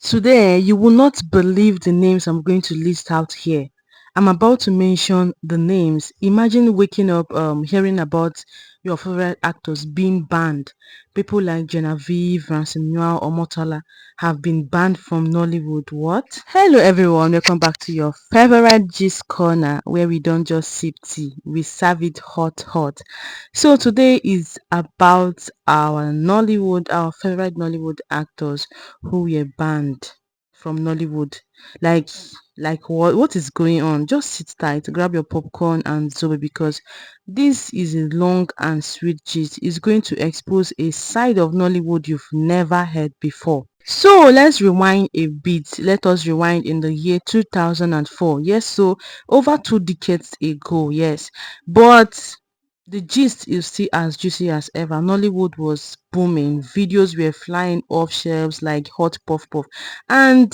Today, you will not believe the names I'm going to list out here. I'm about to mention the names. Imagine waking up hearing about your favorite actors being banned. People like Genevieve, Ramsey Noah, or Motala have been banned from Nollywood. What? Hello everyone, welcome back to your favorite gist corner where we don't just sip tea, we serve it hot hot. So today is about our favorite Nollywood actors who were banned from Nollywood. Like, like what is going on? Just sit tight, grab your popcorn and zoe because this is a long and sweet gist. It's going to expose a side of Nollywood you've never heard before. So let's rewind a bit. Let us rewind in the year 2004. Yes, so over 2 decades ago. Yes, but the gist is still as juicy as ever. Nollywood was booming. Videos were flying off shelves like hot puff puff. And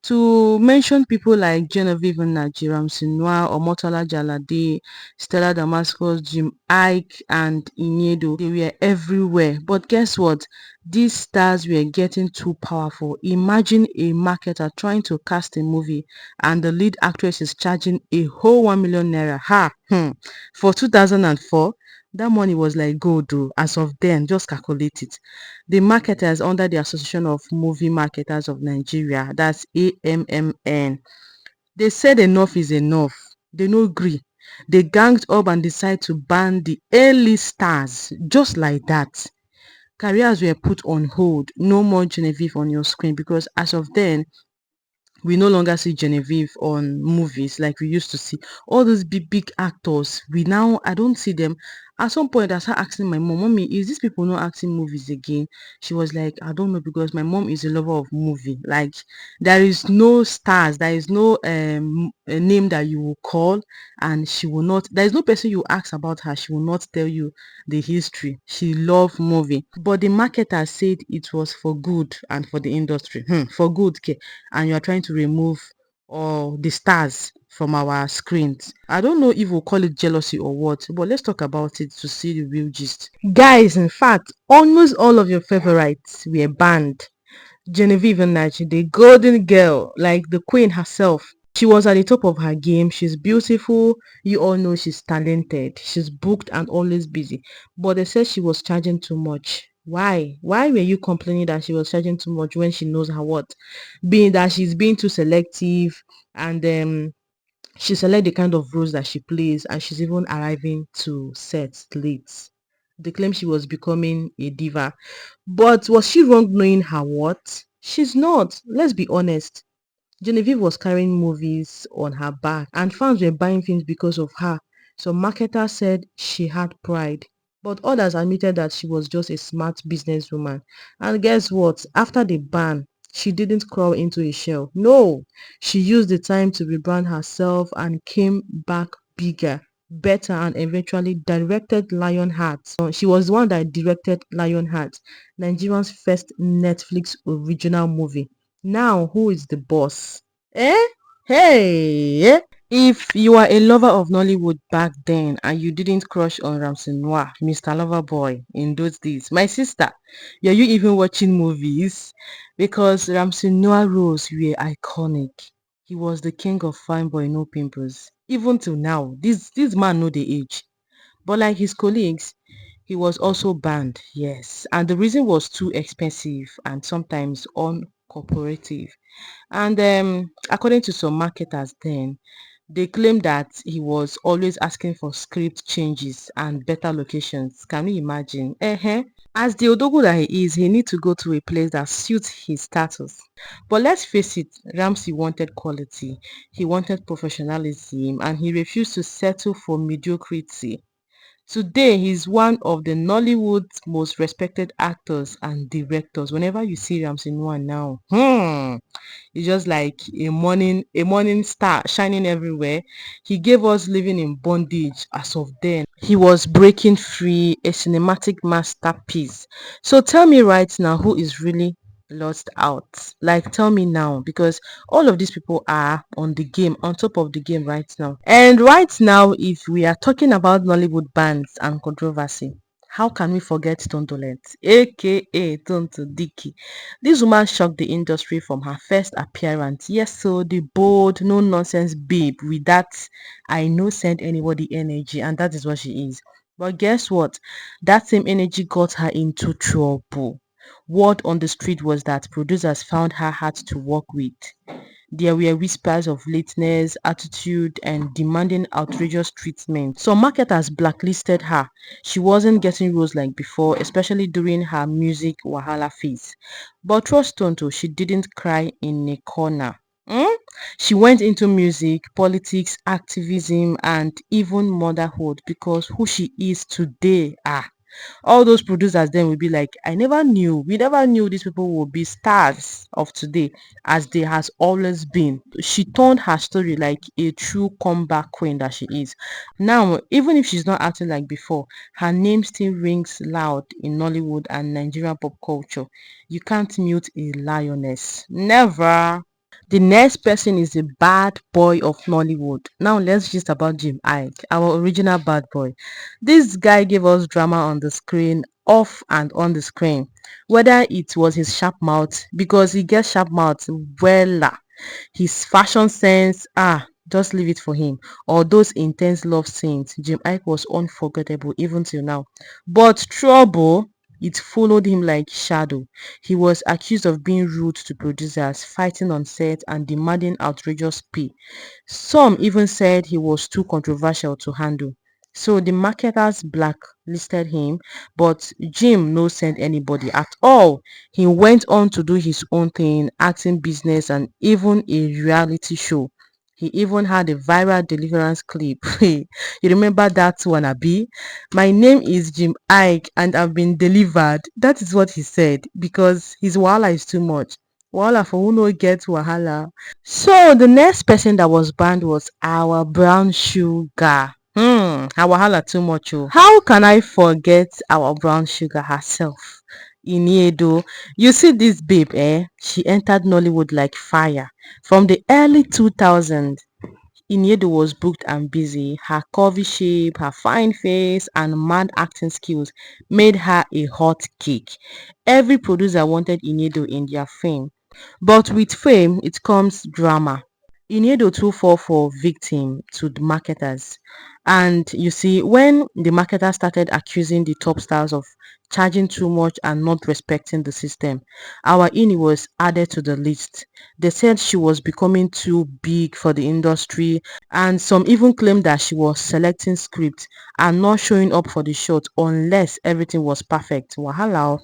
to mention people like Genevieve Nnaji, Ramsey Noah, Omotola Jalade, Stella Damascus, Jim Iyke, and Iniedo, they were everywhere. But guess what? These stars were getting too powerful. Imagine a marketer trying to cast a movie and the lead actress is charging a whole 1 million naira. For 2004, that money was like gold though. As of then, just calculate it. The marketers under the Association of Movie Marketers of Nigeria, that's AMMN, they said enough is enough. They no agree. They ganged up and decided to ban the A-list stars just like that. Careers were put on hold. No more Genevieve on your screen because as of then, we no longer see Genevieve on movies like we used to see. All those big actors, I don't see them. At some point, I started asking my mom, Mommy, is these people not acting movies again? She was like, I don't know because my mom is a lover of movie. Like, there is no stars, there is no a name that you will call, and she will not. There is no person you ask about her, she will not tell you the history. She loved movie, but the marketer said it was for good and for the industry. For good, okay, and you are trying to remove all the stars from our screens. I don't know if we'll call it jealousy or what, but let's talk about it to see the real gist. Guys, in fact, almost all of your favorites were banned. Genevieve Nnaji, the golden girl, like the queen herself. She was at the top of her game. She's beautiful. You all know she's talented. She's booked and always busy. But they said she was charging too much. Why? Why were you complaining that she was charging too much when she knows her what? Being that she's being too selective and she select the kind of roles that she plays and she's even arriving to set late. They claim she was becoming a diva. But was she wrong knowing her what? She's not. Let's be honest. Genevieve was carrying movies on her back and fans were buying things because of her. Some marketers said she had pride, but others admitted that she was just a smart businesswoman. And guess what? After the ban, she didn't crawl into a shell. No, she used the time to rebrand herself and came back bigger, better, and eventually directed Lionheart. She was the one that directed Lionheart, Nigeria's first Netflix original movie. Now, who is the boss? Eh? Hey! Eh? If you are a lover of Nollywood back then and you didn't crush on Ramsey Noah, Mr. Loverboy, in those days, my sister, are you even watching movies? Because Ramsey Noah roles were iconic. He was the king of fine boy, no pimples. Even till now, this man know the age. But like his colleagues, he was also banned, yes. And the reason was too expensive and sometimes uncooperative. And according to some marketers then, they claim that he was always asking for script changes and better locations. Can you imagine? As the Odogu that he is, he need to go to a place that suits his status. But let's face it, Ramsey wanted quality, he wanted professionalism, and he refused to settle for mediocrity. Today, he's one of the Nollywood's most respected actors and directors. Whenever you see Ramsey Noah now, it's just like a morning star shining everywhere. He gave us living in bondage as of then. He was breaking free, a cinematic masterpiece. So tell me right now who is really lost out. Like tell me now because all of these people are on the game, on top of the game right now. And right now, if we are talking about Nollywood bans and controversy, How can we forget Tontolet, aka Tonto Dikeh? This woman shocked the industry from her first appearance. Yes, so the bold, no nonsense babe with that I no send anybody energy, and that is what she is. But guess what? That same energy got her into trouble. Word on the street was that producers found her hard to work with. There were whispers of lateness, attitude, and demanding outrageous treatment. Some marketers blacklisted her. She wasn't getting roles like before, especially during her music wahala phase. But trust Tonto, she didn't cry in a corner. Hmm? She went into music, politics, activism, and even motherhood because who she is today, all those producers then will be like, we never knew these people would be stars of today as they has always been. She turned her story like a true comeback queen that she is. Now, even if she's not acting like before, her name still rings loud in Nollywood and Nigerian pop culture. You can't mute a lioness. Never. The next person is the bad boy of Nollywood. Now let's just about Jim Iyke, our original bad boy. This guy gave us drama on the screen, off and on the screen. Whether it was his sharp mouth, because he gets sharp mouth, well, his fashion sense, just leave it for him. Or those intense love scenes, Jim Iyke was unforgettable even till now. But trouble, it followed him like shadow. He was accused of being rude to producers, fighting on set, and demanding outrageous pay. Some even said he was too controversial to handle. So the marketers blacklisted him, but Jim no sent anybody at all. He went on to do his own thing, acting business, and even a reality show. He even had a viral deliverance clip. You remember that one, Abi? My name is Jim Iyke and I've been delivered. That is what he said because his wahala is too much. Wahala for who no get wahala. So the next person that was banned was our brown sugar. Her wahala too much. Oh. How can I forget our brown sugar herself? Iniedo. You see this babe, eh? She entered Nollywood like fire. From the early 2000s, Iniedo was booked and busy. Her curvy shape, her fine face, and mad acting skills made her a hot cake. Every producer wanted Iniedo in their fame. But with fame, it comes drama. Iniedo too fall for victim to the marketers. And you see, when the marketers started accusing the top stars of charging too much and not respecting the system, our Ini was added to the list. They said she was becoming too big for the industry, and some even claimed that she was selecting scripts and not showing up for the shot unless everything was perfect. Wahala.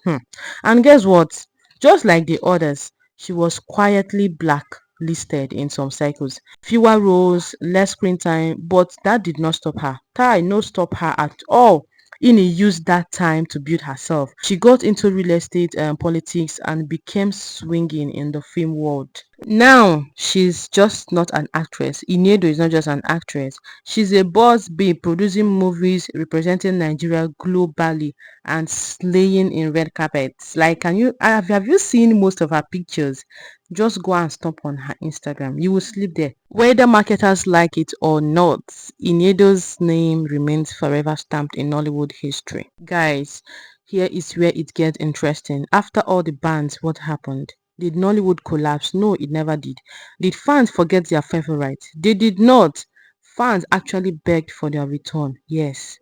And guess what? Just like the others, she was quietly blacklisted in some cycles. Fewer roles, less screen time, but that did not stop her. Tai no stop her at all. Ini used that time to build herself. She got into real estate and politics and became swinging in the film world. Now, she's just not an actress. Iniedo is not just an actress. She's a boss babe producing movies, representing Nigeria globally, and slaying in red carpets. Like, have you seen most of her pictures? Just go and stomp on her Instagram. You will sleep there. Whether marketers like it or not, Iniedo's name remains forever stamped in Nollywood history. Guys, here is where it gets interesting. After all the bans, what happened? Did Nollywood collapse? No, it never did. Did fans forget their favorite? They did not. Fans actually begged for their return. Yes.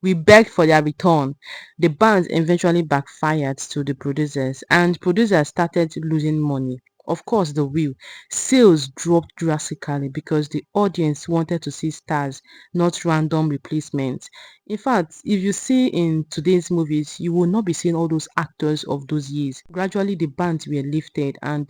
We begged for their return. The bans eventually backfired to the producers, and producers started losing money. Of course, the will. Sales dropped drastically because the audience wanted to see stars, not random replacements. In fact, if you see in today's movies, you will not be seeing all those actors of those years. Gradually, the bans were lifted and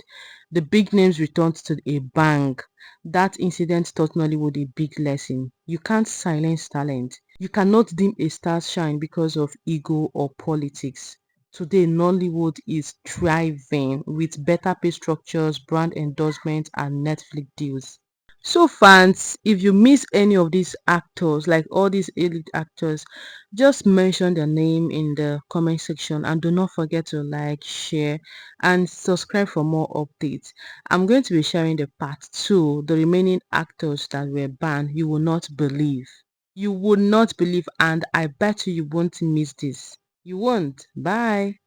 the big names returned to a bang. That incident taught Nollywood a big lesson. You can't silence talent. You cannot dim a star's shine because of ego or politics. Today, Nollywood is thriving with better pay structures, brand endorsements, and Netflix deals. So fans, if you miss any of these actors, like all these elite actors, just mention their name in the comment section and do not forget to like, share, and subscribe for more updates. I'm going to be sharing the part 2, the remaining actors that were banned. You will not believe. You would not believe, and I bet you won't miss this. You won't. Bye.